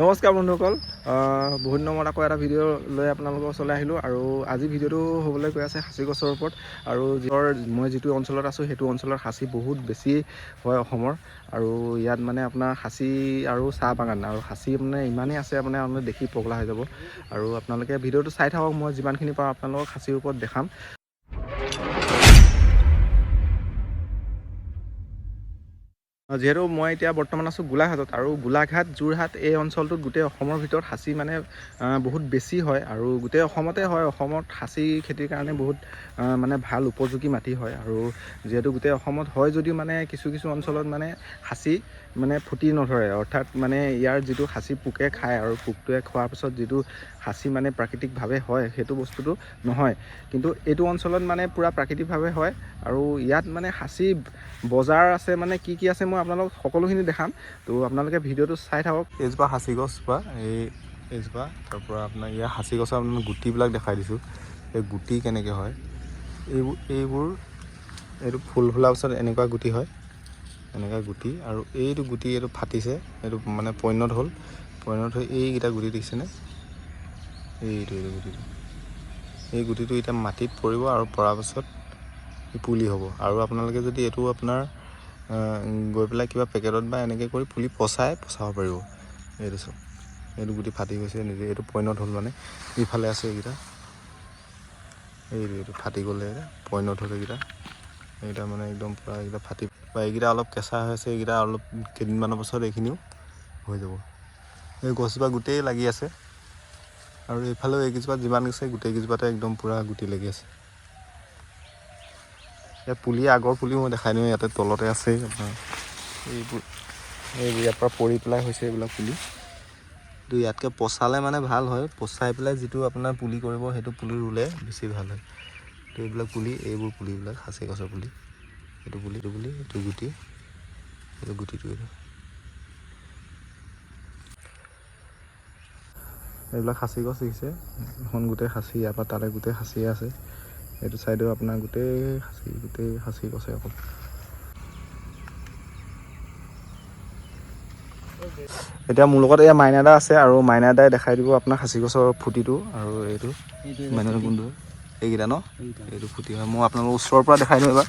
নমস্কাৰ বন্ধুসকল, বহুত দিনৰ মূৰত আকৌ এটা ভিডিঅ' লৈ আপোনালোকৰ ওচৰলৈ আহিলোঁ। আৰু আজি ভিডিঅ'টো হ'বলৈ গৈ আছে সাঁচি গছৰ ওপৰত। আৰু মই যিটো অঞ্চলত আছোঁ সেইটো অঞ্চলত সাঁচি বহুত বেছি হয় অসমৰ। আৰু ইয়াত মানে আপোনাৰ সাঁচি আৰু চাহ বাগান আৰু সাঁচি মানে ইমানেই আছে মানে আপোনালোকে দেখি পগলা হৈ যাব। আৰু আপোনালোকে ভিডিঅ'টো চাই থাকক, মই যিমানখিনি পাৰোঁ আপোনালোকক সাঁচিৰ ওপৰত দেখাম। যিহেতু মই এতিয়া বৰ্তমান আছোঁ গোলাঘাটত, আৰু গোলাঘাট যোৰহাট এই অঞ্চলটোত গোটেই অসমৰ ভিতৰত সাঁচি মানে বহুত বেছি হয়। আৰু গোটেই অসমতে হয়, অসমত সাঁচি খেতিৰ কাৰণে বহুত মানে ভাল উপযোগী মাটি হয়। আৰু যিহেতু গোটেই অসমত হয় যদিও মানে কিছু কিছু অঞ্চলত মানে সাঁচি মানে ফুটি নধৰে, অৰ্থাৎ মানে ইয়াৰ যিটো সাঁচি পোকে খায় আৰু পোকটোৱে খোৱাৰ পিছত যিটো সাঁচি মানে প্ৰাকৃতিকভাৱে হয় সেইটো বস্তুটো নহয়। কিন্তু এইটো অঞ্চলত মানে পূৰা প্ৰাকৃতিকভাৱে হয়। আৰু ইয়াত মানে সাঁচি বজাৰ আছে, মানে কি কি আছে মই আপোনালোকক সকলোখিনি দেখাম। তো আপোনালোকে ভিডিঅ'টো চাই থাকক। এইজোপা সাঁচি গছজোপা, এইজোপা তাৰপৰা আপোনাৰ ইয়াৰ সাঁচি গছৰ আপোনাৰ গুটিবিলাক দেখাই দিছোঁ। এই গুটি কেনেকৈ হয়, এইটো ফুল ফুলাৰ পিছত এনেকুৱা গুটি হয়, এনেকুৱা গুটি। আৰু এইটো গুটি এইটো ফাটিছে, এইটো মানে পৰিণত হ'ল, পৰিণত হৈ এইকেইটা গুটি দেখিছেনে, এইটো গুটিটো, এই গুটিটো এতিয়া মাটিত পৰিব আৰু পৰাৰ পাছত পুলি হ'ব। আৰু আপোনালোকে যদি এইটো আপোনাৰ গৈ পেলাই কিবা পেকেটত বা এনেকৈ কৰি পুলি পচাব পাৰিব। এইটো চব, এইটো গুটি ফাটি গৈছে নিজে, এইটো পৰিণত হ'ল মানে ইফালে আছে এইকেইটা, এইটো ফাটি গ'লে পৰিণত হ'ল এইকেইটা মানে একদম পূৰা এইকেইটা ফাটি, বা এইকেইটা অলপ কেঁচা হৈ আছে, এইকেইটা অলপ কেইদিনমানৰ পাছত এইখিনিও হৈ যাব। এই গছজোপা গোটেই লাগি আছে, আৰু এইফালেও এইকেইজোপাত যিমান আছে গোটেইকেইজোপাতে একদম পূৰা গুটি লাগি আছে। ইয়াত পুলি, আগৰ পুলিও মই দেখাই দিওঁ, ইয়াতে তলতে আছে আপোনাৰ এইবোৰ ইয়াৰ পৰা পৰি পেলাই হৈছে এইবিলাক পুলি। তো ইয়াতকৈ পচালে মানে ভাল হয়, পচাই পেলাই যিটো আপোনাৰ পুলি কৰিব সেইটো পুলি ৰুলে বেছি ভাল হয়। তো এইবিলাক পুলি, এইবোৰ পুলিবিলাক সাঁচি গছৰ পুলি, এইটো পুলি, এইটো গুটি, এইটো গুটিটো, এইবিলাক সাঁচি গছ দেখিছে, এখন গোটেই সাঁচি, ইয়াৰ পৰা তালৈ গোটেই সাঁচিয়ে আছে। এইটো চাইডেও আপোনাৰ গোটেই সাঁচি গছে অকল। এতিয়া মোৰ লগত এয়া মাইনাদা আছে, আৰু মাইনাদাই দেখাই দিব আপোনাৰ সাঁচি গছৰ ফুটিটো। আৰু এইটো মাইনাদা কোনটো, এইকেইটা ন, এইটো ফুটি হয়। মই আপোনালোকৰ ওচৰৰ পৰা দেখাই দিওঁ এবাৰ।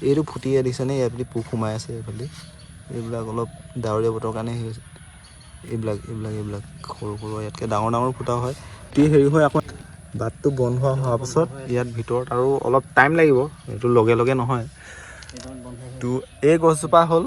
এইটো ফুটিয়ে দিছেনে, ইয়াত পোক সোমাই আছে এইফালে, এইবিলাক অলপ ডাৱৰীয়া বতৰৰ কাৰণে হেৰি হৈছে। এইবিলাক সৰু সৰু, ইয়াতকৈ ডাঙৰ ফুটাও হয়। হেৰি হয় আকৌ বাটটো বন্ধ হোৱাৰ পাছত ইয়াত ভিতৰত আৰু অলপ টাইম লাগিব, এইটো লগে লগে নহয়। তো এই গছজোপা হ'ল,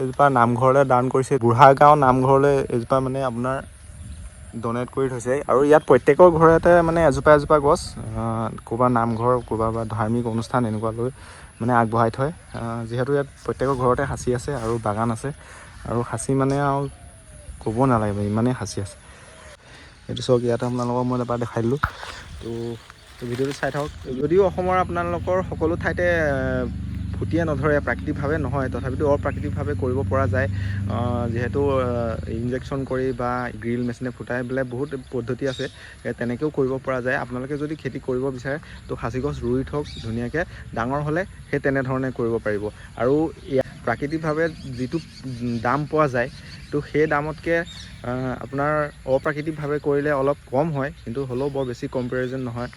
এইজোপা নামঘৰলৈ দান কৰিছে, বুঢ়াগাঁও নামঘৰলৈ এইজোপা মানে আপোনাৰ ডনেট কৰি থৈছে। আৰু ইয়াত প্ৰত্যেকৰ ঘৰতে মানে এজোপা গছ ক'ৰবাত নামঘৰ, ক'ৰবাত বা ধাৰ্মিক অনুষ্ঠান এনেকুৱা লৈ মানে আগবঢ়াই থয়। যিহেতু ইয়াত প্ৰত্যেকৰ ঘৰতে সাঁচি আছে আৰু বাগান আছে, আৰু সাঁচি মানে আৰু ক'ব নালাগিব, ইমানেই সাঁচি আছে। এইটো চাওক, ইয়াতে আপোনালোকক মই এবাৰ দেখাই দিলোঁ। তো ভিডিঅ'টো চাই থাকক। যদিও অসমৰ আপোনালোকৰ সকলো ঠাইতে ফুটিয়ে নধৰে, প্ৰাকৃতিকভাৱে নহয়, তথাপিতো অপ্ৰাকৃতিকভাৱে কৰিব পৰা যায়। যিহেতু ইনজেকশ্যন কৰি বা গ্ৰীল মেচিনে ফুটাই পেলাই বহুত পদ্ধতি আছে, তেনেকৈও কৰিব পৰা যায়। আপোনালোকে যদি খেতি কৰিব বিচাৰে তো সাঁচি গছ ৰুই থওক, ধুনীয়াকৈ ডাঙৰ হ'লে সেই তেনেধৰণে কৰিব পাৰিব। আৰু প্ৰাকৃতিকভাৱে যিটো দাম পোৱা যায়, তো সেই দামতকৈ আপোনাৰ অপ্ৰাকৃতিকভাৱে কৰিলে অলপ কম হয়, কিন্তু হ'লেও বৰ বেছি কম্পেৰিজন নহয়,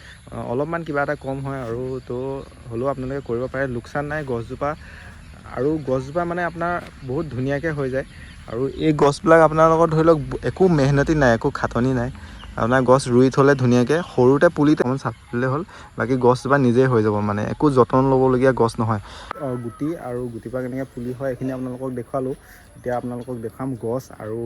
অলপমান কিবা এটা কম হয়। আৰু তো হ'লেও আপোনালোকে কৰিব পাৰে, লোকচান নাই গছজোপা। আৰু গছজোপা মানে আপোনাৰ বহুত ধুনীয়াকৈ হৈ যায়। আৰু এই গছবিলাক আপোনালোকৰ ধৰি লওক একো মেহনতি নাই, একো খাটনি নাই। আপোনাৰ গছ ৰুই থ'লে ধুনীয়াকৈ সৰুতে পুলিত অকণমান চাপ দিলে হ'ল, বাকী গছজোপা নিজেই হৈ যাব, মানে একো যতন ল'বলগীয়া গছ নহয়। গুটি আৰু গুটিৰ পৰা কেনেকৈ পুলি হয় এইখিনি আপোনালোকক দেখুৱালোঁ। এতিয়া আপোনালোকক দেখাম গছ, আৰু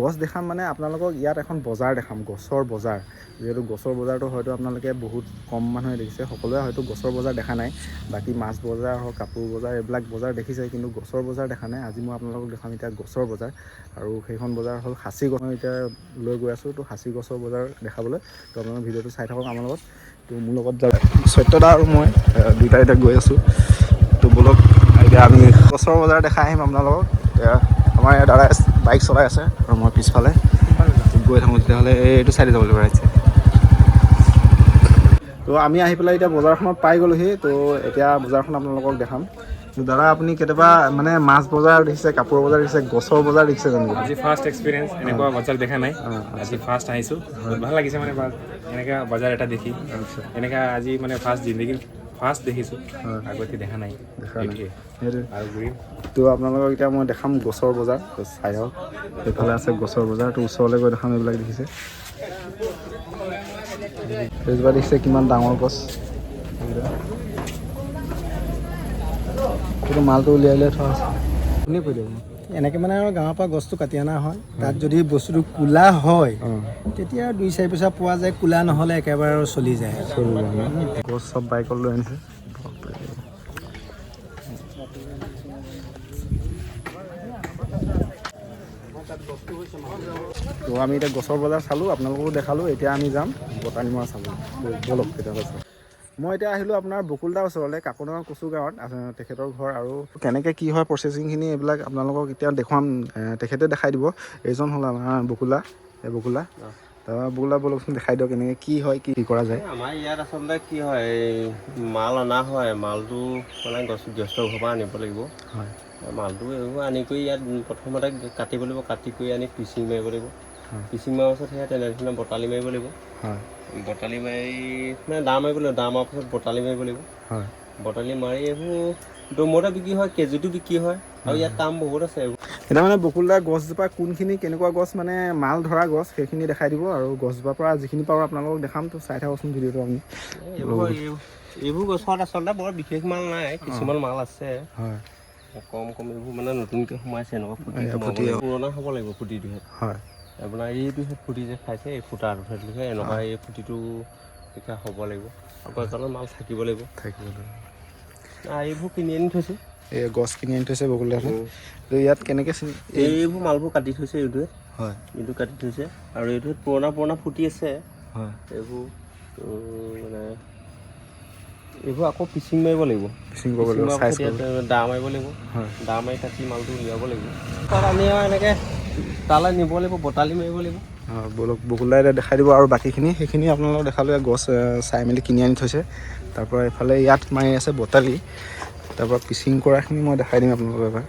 গছ দেখাম মানে আপোনালোকক ইয়াত এখন বজাৰ দেখাম, গছৰ বজাৰ। যিহেতু গছৰ বজাৰটো হয়তো আপোনালোকে বহুত কম মানুহে দেখিছে, সকলোৱে হয়তো গছৰ বজাৰ দেখা নাই। বাকী মাছ বজাৰ হওক, কাপোৰ বজাৰ, এইবিলাক বজাৰ দেখিছে, কিন্তু গছৰ বজাৰ দেখা নাই। আজি মই আপোনালোকক দেখাম এতিয়া গছৰ বজাৰ, আৰু সেইখন বজাৰ হ'ল সাঁচি গছ। এতিয়া লৈ গৈ আছোঁ তো সাঁচি গছৰ বজাৰ দেখাবলৈ। তো আপোনালোকে ভিডিঅ'টো চাই থাকক আমাৰ লগত। তো মোৰ লগত সত্যদা আৰু মই দুয়োটাই এতিয়া গৈ আছোঁ। তো বলক এতিয়া আমি গছৰ বজাৰ দেখাই আহিম আপোনালোকক। এতিয়া আমাৰ ইয়াত দাদাই বাইক চলাই আছে, আৰু মই পিছফালে গৈ থাকোঁ। তেতিয়াহ'লে এইটো চাইডে যাব লাগিব, ৰাইট চাইড। তো আমি আহি পেলাই এতিয়া বজাৰখনত পাই গ'লোহি। তো এতিয়া বজাৰখন আপোনালোকক দেখাম। দাদা আপুনি কেতিয়াবা মানে মাছ বজাৰ দেখিছে, কাপোৰৰ বজাৰ দেখিছে, গছৰ বজাৰ দেখিছে জানো? আজি ফাৰ্ষ্ট এক্সপিৰিয়েঞ্চ, এনেকুৱা বজাৰ দেখা নাই। আজি ফাৰ্ষ্ট আহিছোঁ, ভাল লাগিছে মানে এনেকুৱা বজাৰ এটা দেখি। এনেকুৱা আজি মানে ফাৰ্ষ্ট জিন্দগীত ফাৰ্ষ্ট দেখিছোঁ, আগতে দেখা নাই। আৰু ঘূৰিম। তো আপোনালোকক এতিয়া মই দেখাম গছৰ বজাৰ, চাই হওক সেইফালে আছে গছৰ বজাৰ, তো ওচৰলৈ গৈ দেখাম। এইবিলাক দেখিছে, এইজোপা দেখিছে কিমান ডাঙৰ গছ, কিন্তু মালটো উলিয়াই থোৱা আছে। কোনে কৈ দিব এনেকৈ মানে আৰু গাঁৱৰ পৰা গছটো কাটি অনা হয়। তাত যদি বস্তুটো কোলা হয় তেতিয়া 2-4 পইচা পোৱা যায়, কোলা নহ'লে একেবাৰে আৰু চলি যায়। গছ চব বাইকত লৈ আনিছে। তো আমি এতিয়া গছৰ বজাৰ চালোঁ, আপোনালোককো দেখালোঁ। এতিয়া আমি যাম বটানী মৰা চাবলৈ। বলক কেতিয়াবা চাওঁ। মই এতিয়া আহিলোঁ আপোনাৰ বকুলদাৰ ওচৰলৈ, কাকনগাঁও কচু গাঁৱত তেখেতৰ ঘৰ। আৰু কেনেকৈ কি হয় প্ৰচেছিংখিনি এইবিলাক আপোনালোকক এতিয়া দেখুৱাম, তেখেতে দেখাই দিব। এইজন হ'ল আমাৰ বকুলা, বকুলা বলকচোন দেখাই দিয়ক কেনেকৈ কি হয়, কি কৰা যায়। আমাৰ ইয়াত আচলতে কি হয়, মাল অনা হয়, মালটো মানে গৃহস্থৰ ঘৰৰ পৰা আনিব লাগিব। হয়, মালটো এইবোৰ আনি কৰি ইয়াত প্ৰথমতে কাটিব লাগিব, কাটি কৰি আনি পিচিং মাৰিব লাগিব। পিচিং মৰাৰ পাছত সেয়া তেনেধৰণে বটালি মাৰিব লাগিব। হয়, বটালি মাৰি মানে দা মাৰিব লাগিব, দা মৰাৰ পাছত বটালি মাৰিব লাগিব। হয়, বটালি মাৰি এইবোৰ দমতে বিক্ৰী হয়, কেজিটো বিক্ৰী হয়। আৰু ইয়াত কাম বহুত আছে। এতিয়া মানে বকুলদাৰ গছজোপা কোনখিনি কেনেকুৱা গছ, মানে মাল ধৰা গছ, সেইখিনি দেখাই দিব। আৰু গছজোপাৰ পৰা যিখিনি পাৰোঁ আপোনালোকক দেখাম। তো চাই থাককচোন ভিডিঅ'টো আপুনি। এইবোৰ গছত আচলতে বৰ বিশেষ মাল নাই, কিছুমান মাল আছে। হয়, কম এইবোৰ মানে নতুনকৈ সোমাইছে, এনেকুৱা ফুটি পুৰণা হ'ব লাগিব ফুটিটোহে। হয়, আপোনাৰ এইটোহে ফুটি যে খাইছে, এই ফুটাটোহে এনেকুৱা এই ফুটিটো এতিয়া হ'ব লাগিব। আৰু গছডালৰ মাল থাকিব লাগিব। এইবোৰ কিনি আনি থৈছোঁ, এই গছ কিনি আনি থৈছে বকুলদাৰ। তো ইয়াত কেনেকৈ এইবোৰ মালবোৰ কাটি থৈছে, এইটোৱে হয়, এইটো কাটি থৈছে। আৰু এইটোত পুৰণা ফুটি আছে। হয়, এইবোৰ মানে এইবোৰ আকৌ পিচিং মাৰিব লাগিব। পিচিং কৰিব লাগিব, মৰাৰ চাইজ পাছত কৰিব ইয়াত দা মাৰিব লাগিব। হয়, দা মাৰি কাটি মালটো উলিয়াব লাগিব। তাত আনি আৰু এনেকৈ তালৈ নিব লাগিব, বটালি মাৰিব লাগিব। বলক বকুলদাই এতিয়া দেখাই দিব। আৰু বাকীখিনি সেইখিনি আপোনালোকক দেখালোঁ। গছ চাই মেলি কিনি আনি থৈছে। তাৰপৰা এইফালে ইয়াত মাৰি আছে বটালি, তাৰপৰা পিচিং কৰাখিনি মই দেখাই দিম আপোনালোকক এবাৰ।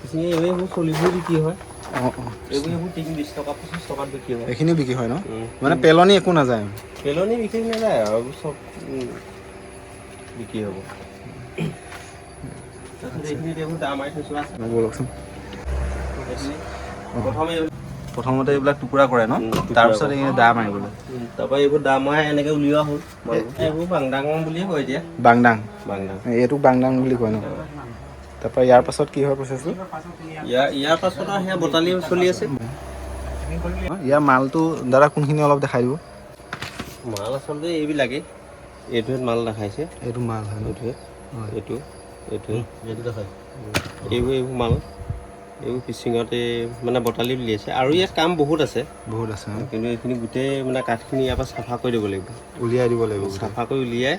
পিচিং এইবোৰ চলিবোৰ বিক্ৰী হয়। অঁ, এইবোৰ 20 টকা 25 টকাত বিক্ৰী হয়। এইখিনি বিক্ৰী হয় ন? মানে পেলনি একো নাযায়? পেলনি বিক্ৰী নাযায় আৰু চব বিক্ৰী হ'ব। তাৰপিছত এইখিনিত এইবোৰ দা মাৰি থৈছোঁ আছে। বলকচোন। প্ৰথমে প্ৰথমতে এইবিলাক টুকুৰা কৰে ন? তাৰপিছত এই দা মাৰিবলৈ। তাৰপৰা এইবোৰ দা মাৰি এনেকৈ উলিওৱা হ'ল। এইবোৰ বাংডাং বুলিয়ে কয় এতিয়া। বাংডাং, বাংডাং এইটোক বাংডাং বুলি কয় ন? তাৰপৰা ইয়াৰ পাছত কি হয় প্ৰচেছটো? ইয়াৰ পাছত আৰু সেয়া বটালি চলি আছে। ইয়াৰ মালটো দাদা কোনখিনি অলপ দেখাই দিব। মাল আচলতে এইবিলাকেই। এইটোহে মাল দেখাইছে। এইটো মাল হয়? এইটোৱে দেখায়। এইবোৰ মাল, এইবোৰ পিচিঙতে মানে বটালি উলিয়াইছে। আৰু ইয়াত কাম বহুত আছে, কিন্তু এইখিনি গোটেই মানে কাঠখিনি ইয়াৰ পৰা চাফা কৰি দিব লাগিব, উলিয়াই দিব লাগিব। চাফা কৰি উলিয়াই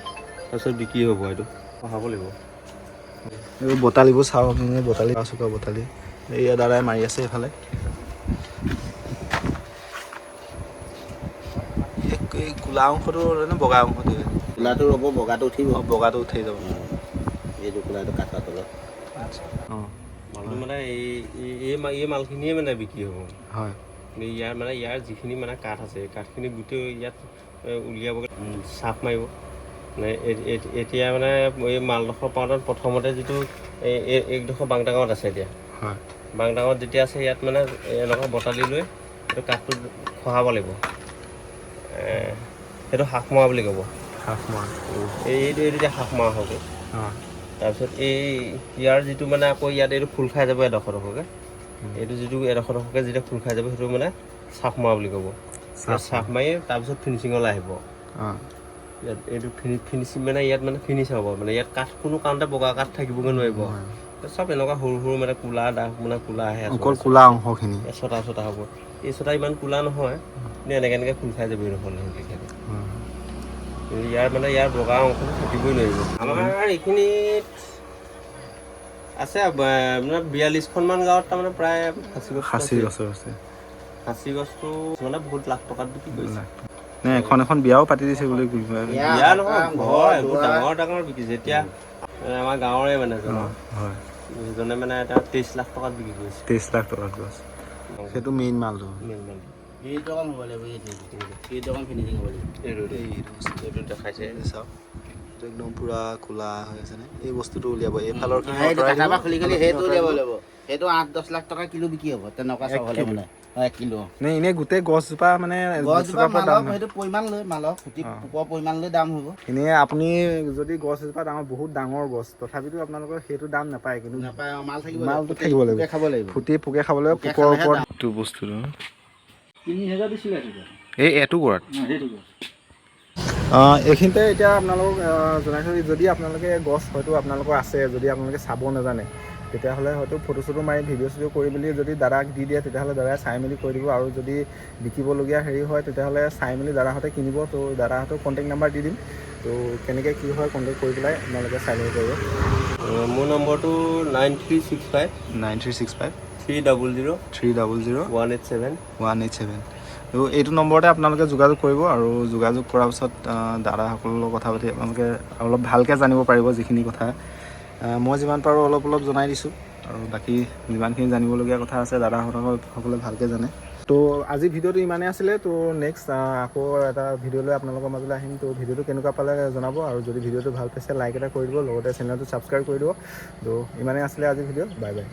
তাৰপিছত বিক্ৰী হ'ব। এইটো পঢ়াব লাগিব। এইবোৰ বটালিবোৰ চাওঁ আপুনি, বটালি চুকা বটালি এয়া দাদাই মাৰি আছে এইফালে। এই কোলা অংশটো নে বগা অংশটো? কোলাটো ৰ'ব, বগাটো উঠিব। বগাটো উঠি যাব। এইটো কোলাটো কাটাৰ তলত। আচ্ছা, অঁ, মালটো মানে এই মালখিনিয়ে মানে বিক্ৰী হ'ব। হয়, ইয়াৰ যিখিনি মানে কাঠ আছে, কাঠখিনি গোটেই ইয়াত উলিয়াবগৈ, চাফ মাৰিব। মানে এতিয়া মানে এই মালডোখৰ পাওঁতে প্ৰথমতে যিটো এইডোখৰ বাংডাঙত আছে এতিয়া, হয়, বাংডাঙত যেতিয়া আছে ইয়াত মানে এনেকুৱা বটালি লৈ এইটো কাঠটো খহাব লাগিব। সেইটো শাক মৰা বুলি ক'ব। শাক মৰা, এইটো এতিয়া শাক মৰা হ'ব। তাৰপিছত ইয়াৰ যিটো মানে আকৌ ইয়াত এইটো খোল খাই যাব এডোখৰকৈ, এইটো যিটো এডোখৰকৈ যেতিয়া খোল খাই যাব সেইটো মানে চাফ মৰা বুলি ক'ব। চাফ মাৰি তাৰপিছত ফিনিচিঙলৈ আহিব। ইয়াত এইটো ফিনিচিং মানে ইয়াত মানে ফিনিচ হ'ব। মানে ইয়াত কাঠ কোনো কাৰণতে বগা কাঠ থাকিবগৈ নোৱাৰিব। চব এনেকুৱা সৰু সৰু মানে কোলা দাগ মানে কোলা আহে, অকল কোলা অংশখিনি ছটা হ'ব। এই ছটা ইমান কোলা নহয়, কিন্তু এনেকৈ খোল খাই যাব এইডোখৰ তেখেতে। ইয়াৰ বগা অংশটো থাকিবই নোৱাৰিব। আমাৰ এইখিনিত আছে মানে 42খনমান গাঁৱত তাৰমানে প্ৰায় খাচী গছ আছে। খাচী গছটো মানে বহুত লাখ টকাত বিক্ৰী কৰিছে। এখন বিয়াও পাতি দিছে বুলি। বিয়া নহয়, ঘৰ এইবোৰ ডাঙৰ বিকিছে। এতিয়া আমাৰ গাঁৱৰে মানে হয় সেইজনে মানে এটা 23 লাখ টকাত বিক্ৰী কৰিছে 23 লাখ টকাৰ গছ সেইটো মেইন মালটো এইটো অকণ হ'ব লাগিব এইটো অকণ ফিনিচিং হ'ব লাগিব এইটো দেখাইছে চাওক এইটো একদম পুৰা কোলা হৈ আছে নে এই বস্তুটো উলিয়াব এইফালৰ খুলি সেইটো উলিয়াব লাগিব সেইটো 8-10 লাখ টকা কিলো বিক্ৰী হ'ব তেনেকুৱা চব হ'লে মানে 1 কিলো নে এনেই গোটেই গছজোপা মানে গছজোপা মালক সেইটো পৰিমাণ লৈ মালক খুটি পোকৰ পৰিমাণ লৈ দাম হ'ব এনেই আপুনি যদি গছ এজোপা ডাঙৰ বহুত ডাঙৰ গছ তথাপিতো আপোনালোকৰ সেইটো দাম নাপায় কিন্তু নাপায় মাল থাকিব মালটো থাকিব লাগিব খাব লাগিব ফুটি পোকে খাব লাগিব পোকৰ ওপৰত এইটো বস্তুটো 3000 দিছিলে এই এটো কৰাত এইখিনিতে এতিয়া আপোনালোকক জনাই থৈ যদি আপোনালোকে গছ হয়তো আপোনালোকৰ আছে যদি আপোনালোকে চাব নাজানে তেতিয়াহ'লে হয়তো ফটো চটো মাৰি ভিডিঅ' চিডিঅ' কৰি মেলি যদি দাদাক দি দিয়ে তেতিয়াহ'লে দাদাই চাই মেলি কৰি দিব আৰু যদি বিকিবলগীয়া হেৰি হয় তেতিয়াহ'লে চাই মেলি দাদাহঁতে কিনিব তো দাদাহঁতক কণ্টেক্ট নাম্বাৰ দি দিম তো কেনেকৈ কি হয় কণ্টেক্ট কৰি পেলাই আপোনালোকে চাই ল'ব পাৰিব মোৰ নম্বৰটো 9365 300 187 তো এইটো নম্বৰতে আপোনালোকে যোগাযোগ কৰিব আৰু যোগাযোগ কৰাৰ পিছত দাদাসকলৰ লগত কথা পাতি আপোনালোকে অলপ ভালকৈ জানিব পাৰিব যিখিনি কথা মই যিমান পাৰোঁ অলপ জনাই দিছোঁ আৰু বাকী যিমানখিনি জানিবলগীয়া কথা আছে দাদাসকলে ভালকৈ জানে তো আজি ভিডিঅ'টো ইমানেই আছিলে তো নেক্সট আকৌ এটা ভিডিঅ' লৈ আপোনালোকৰ মাজলৈ আহিম তো ভিডিঅ'টো কেনেকুৱা পালে জনাব আৰু যদি ভিডিঅ'টো ভাল পাইছে লাইক এটা কৰি দিব লগতে চেনেলটো ছাবস্ক্ৰাইব কৰি দিব তো ইমানেই আছিলে আজি ভিডিঅ' বাই বাই